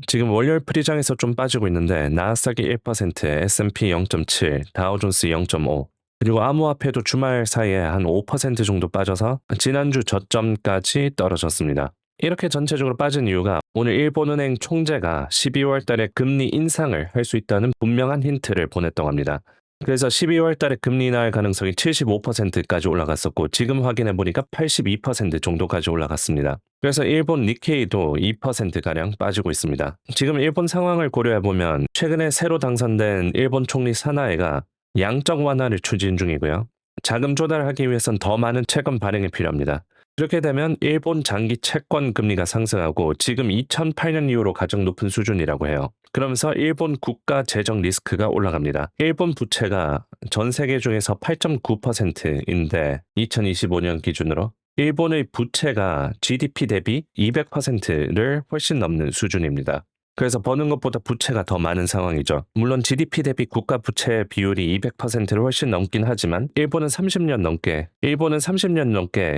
지금 월요일 프리장에서 좀 빠지고 있는데 나스닥이 1%, S&P 0.7, 다우존스 0.5, 그리고 암호화폐도 주말 사이에 한 5% 정도 빠져서 지난주 저점까지 떨어졌습니다. 이렇게 전체적으로 빠진 이유가 오늘 일본은행 총재가 12월 달에 금리 인상을 할 수 있다는 분명한 힌트를 보냈다고 합니다. 그래서 12월 달에 금리 인하할 가능성이 75%까지 올라갔었고 지금 확인해 보니까 82% 정도까지 올라갔습니다. 그래서 일본 니케이도 2%가량 빠지고 있습니다. 지금 일본 상황을 고려해 보면 최근에 새로 당선된 일본 총리 사나에가 양적 완화를 추진 중이고요. 자금 조달하기 위해선 더 많은 채권 발행이 필요합니다. 그렇게 되면 일본 장기 채권 금리가 상승하고 지금 2008년 이후로 가장 높은 수준이라고 해요. 그러면서 일본 국가 재정 리스크가 올라갑니다. 일본 부채가 전 세계 중에서 8.9%인데 2025년 기준으로 일본의 부채가 GDP 대비 200%를 훨씬 넘는 수준입니다. 그래서 버는 것보다 부채가 더 많은 상황이죠. 물론 GDP 대비 국가 부채 비율이 200%를 훨씬 넘긴 하지만 일본은 30년 넘게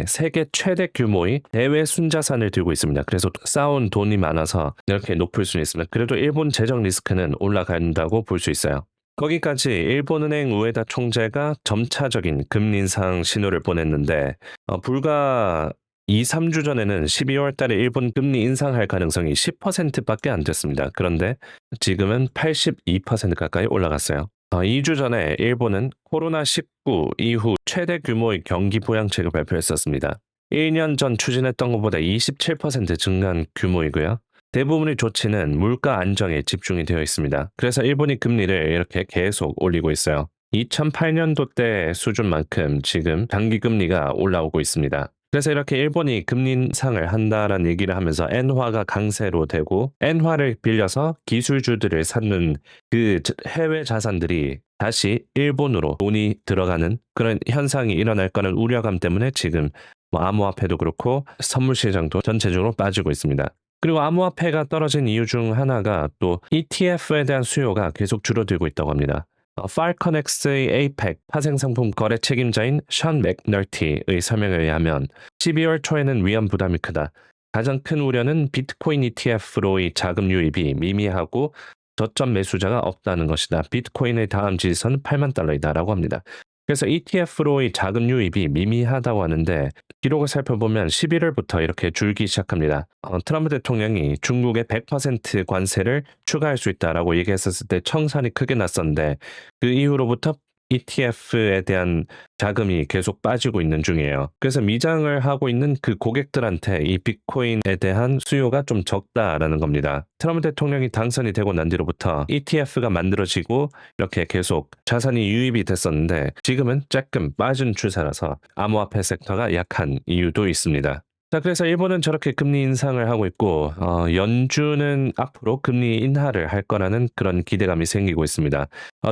세계 최대 규모의 대외 순자산을 들고 있습니다. 그래서 쌓아온 돈이 많아서 이렇게 높을 수는 있습니다. 그래도 일본 재정 리스크는 올라간다고 볼 수 있어요. 거기까지 일본은행 우에다 총재가 점차적인 금리 인상 신호를 보냈는데 불과 2, 3주 전에는 12월 달에 일본 금리 인상할 가능성이 10%밖에 안 됐습니다. 그런데 지금은 82% 가까이 올라갔어요. 2주 전에 일본은 코로나19 이후 최대 규모의 경기 부양책을 발표했었습니다. 1년 전 추진했던 것보다 27% 증가한 규모이고요. 대부분의 조치는 물가 안정에 집중이 되어 있습니다. 그래서 일본이 금리를 이렇게 계속 올리고 있어요. 2008년도 때 수준만큼 지금 단기 금리가 올라오고 있습니다. 그래서 이렇게 일본이 금리 인상을 한다라는 얘기를 하면서 엔화가 강세로 되고 엔화를 빌려서 기술주들을 사는 그 해외 자산들이 다시 일본으로 돈이 들어가는 그런 현상이 일어날 거는 우려감 때문에 지금 암호화폐도 그렇고 선물 시장도 전체적으로 빠지고 있습니다. 그리고 암호화폐가 떨어진 이유 중 하나가 또 ETF에 대한 수요가 계속 줄어들고 있다고 합니다. 팔커넥스의 에이펙 파생상품 거래 책임자인 션 맥널티의 설명에 의하면 12월 초에는 위험 부담이 크다. 가장 큰 우려는 비트코인 ETF로의 자금 유입이 미미하고 저점 매수자가 없다는 것이다. 비트코인의 다음 지지선은 8만 달러이다라고 합니다. 그래서 ETF로의 자금 유입이 미미하다고 하는데 기록을 살펴보면 11월부터 이렇게 줄기 시작합니다. 트럼프 대통령이 중국에 100% 관세를 추가할 수 있다라고 얘기했었을 때 청산이 크게 났었는데 그 이후로부터 ETF에 대한 자금이 계속 빠지고 있는 중이에요. 그래서 미장을 하고 있는 그 고객들한테 이 비트코인에 대한 수요가 좀 적다라는 겁니다. 트럼프 대통령이 당선이 되고 난 뒤로부터 ETF가 만들어지고 이렇게 계속 자산이 유입이 됐었는데 지금은 조금 빠진 추세라서 암호화폐 섹터가 약한 이유도 있습니다. 자, 그래서 일본은 저렇게 금리 인상을 하고 있고 연준은 앞으로 금리 인하를 할 거라는 그런 기대감이 생기고 있습니다.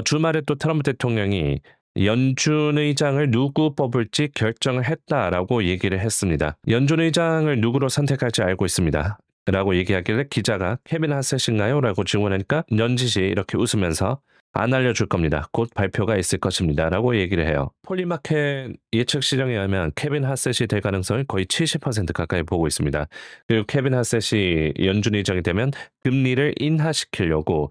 주말에 또 트럼프 대통령이 연준 의장을 누구 뽑을지 결정을 했다라고 얘기를 했습니다. 연준 의장을 누구로 선택할지 알고 있습니다. 라고 얘기하길래 기자가 케빈 하셋인가요? 라고 질문하니까 넌지시 이렇게 웃으면서 안 알려줄 겁니다. 곧 발표가 있을 것입니다. 라고 얘기를 해요. 폴리마켓 예측 시장에 의하면 케빈 하셋이 될 가능성을 거의 70% 가까이 보고 있습니다. 그리고 케빈 하셋이 연준 의장이 되면 금리를 인하시키려고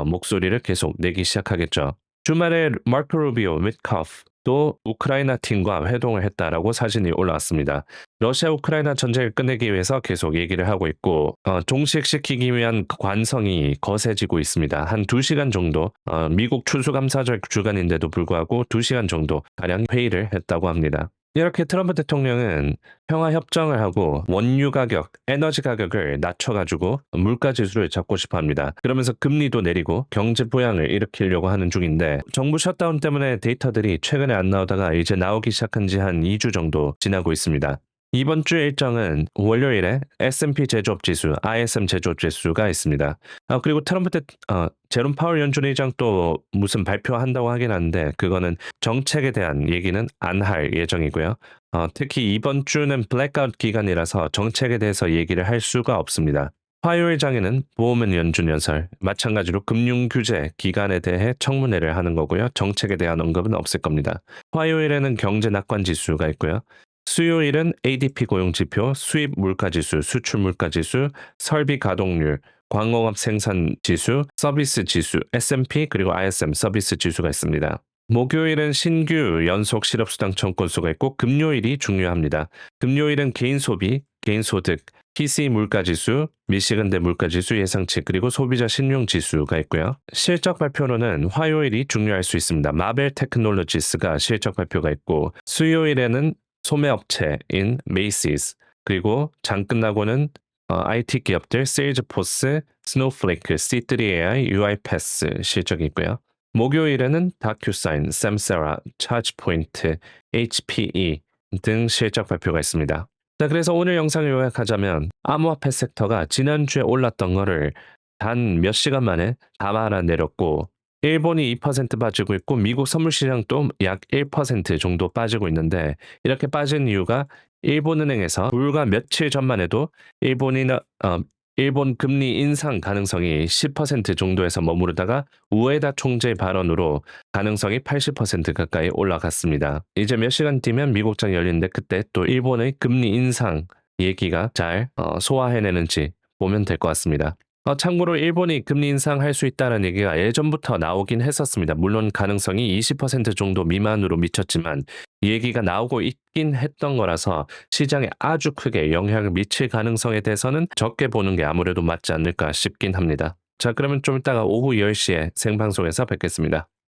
목소리를 계속 내기 시작하겠죠. 주말에 마크 루비오, 위트커프 또 우크라이나 팀과 회동을 했다라고 사진이 올라왔습니다. 러시아 우크라이나 전쟁을 끝내기 위해서 계속 얘기를 하고 있고 종식시키기 위한 관성이 거세지고 있습니다. 한 2시간 정도 미국 추수감사절 주간인데도 불구하고 2시간 정도 가량 회의를 했다고 합니다. 이렇게 트럼프 대통령은 평화협정을 하고 원유 가격, 에너지 가격을 낮춰가지고 물가 지수를 잡고 싶어 합니다. 그러면서 금리도 내리고 경제 부양을 일으키려고 하는 중인데 정부 셧다운 때문에 데이터들이 최근에 안 나오다가 이제 나오기 시작한 지 한 2주 정도 지나고 있습니다. 이번 주 일정은 월요일에 S&P 제조업 지수, ISM 제조업 지수가 있습니다. 그리고 제롬 파월 연준 의장 또 무슨 발표한다고 하긴 하는데 그거는 정책에 대한 얘기는 안 할 예정이고요. 특히 이번 주는 블랙아웃 기간이라서 정책에 대해서 얘기를 할 수가 없습니다. 화요일장에는 보험은 연준 연설, 마찬가지로 금융규제 기간에 대해 청문회를 하는 거고요. 정책에 대한 언급은 없을 겁니다. 화요일에는 경제 낙관 지수가 있고요. 수요일은 ADP 고용지표, 수입 물가지수, 수출 물가지수, 설비 가동률, 광공업 생산 지수, 서비스 지수, S&P 그리고 ISM 서비스 지수가 있습니다. 목요일은 신규 연속 실업수당 청구수가 있고 금요일이 중요합니다. 금요일은 개인 소비, 개인 소득, PCE 물가지수, 미시간대 물가지수 예상치 그리고 소비자 신용지수가 있고요. 실적 발표로는 화요일이 중요할 수 있습니다. 마벨 테크놀로지스가 실적 발표가 있고 수요일에는 소매업체인 메이시스 그리고 장 끝나고는 IT 기업들 세일즈포스, 스노우플레이크, C3AI, UiPath 실적이 있고요. 목요일에는 다큐사인, 샘세라, 차지포인트, HPE 등 실적 발표가 있습니다. 자, 그래서 오늘 영상을 요약하자면 암호화폐 섹터가 지난주에 올랐던 거를 단 몇 시간 만에 다 말아내렸고 일본이 2% 빠지고 있고 미국 선물 시장도 약 1% 정도 빠지고 있는데 이렇게 빠진 이유가 일본은행에서 불과 며칠 전만 해도 일본 금리 인상 가능성이 10% 정도에서 머무르다가 우에다 총재 발언으로 가능성이 80% 가까이 올라갔습니다. 이제 몇 시간 뒤면 미국장 열리는데 그때 또 일본의 금리 인상 얘기가 잘 소화해내는지 보면 될 것 같습니다. 참고로 일본이 금리 인상할 수 있다는 얘기가 예전부터 나오긴 했었습니다. 물론 가능성이 20% 정도 미만으로 미쳤지만 이 얘기가 나오고 있긴 했던 거라서 시장에 아주 크게 영향을 미칠 가능성에 대해서는 적게 보는 게 아무래도 맞지 않을까 싶긴 합니다. 자, 그러면 좀 이따가 오후 10시에 생방송에서 뵙겠습니다.